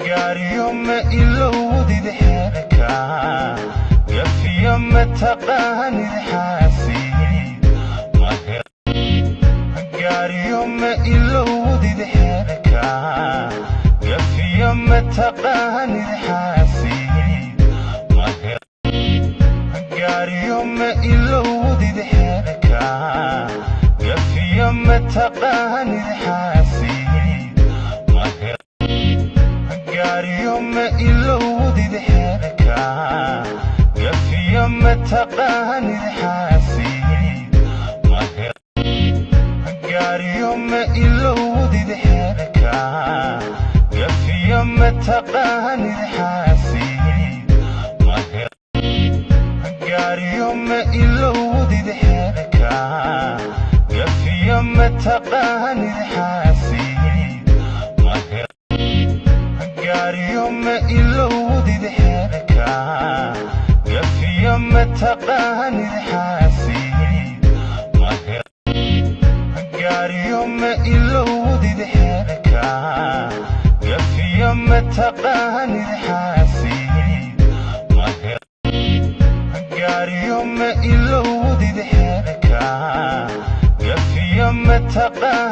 gaariyo ma ilowdid xeerka gafiyo ma taqaanid xaasiid gaariyo ma ilowdid xeerka gafiyo ma taqaanid xaasiid gaariyo ma ilowdid xeerka gafiyo ma taqaanid xaasiid gaariyo ma ilowdid xeerka gafiyo ma taqaanid xaasiid gaariyo ma ilowdid xeerka gafiyo ma taqaanid xaasiid gaariyo ma ilowdid xeerka gafiyo ma taqaanid xaasiid gaariyo ma ilowdid xeerka gafiyo ma taqaanid xaasiid gaariyo ma ilowdid xeerka gafiyo ma taqaanid xaasiid gaariyo ma ilowdid xeerka gafiyo ma taqaanid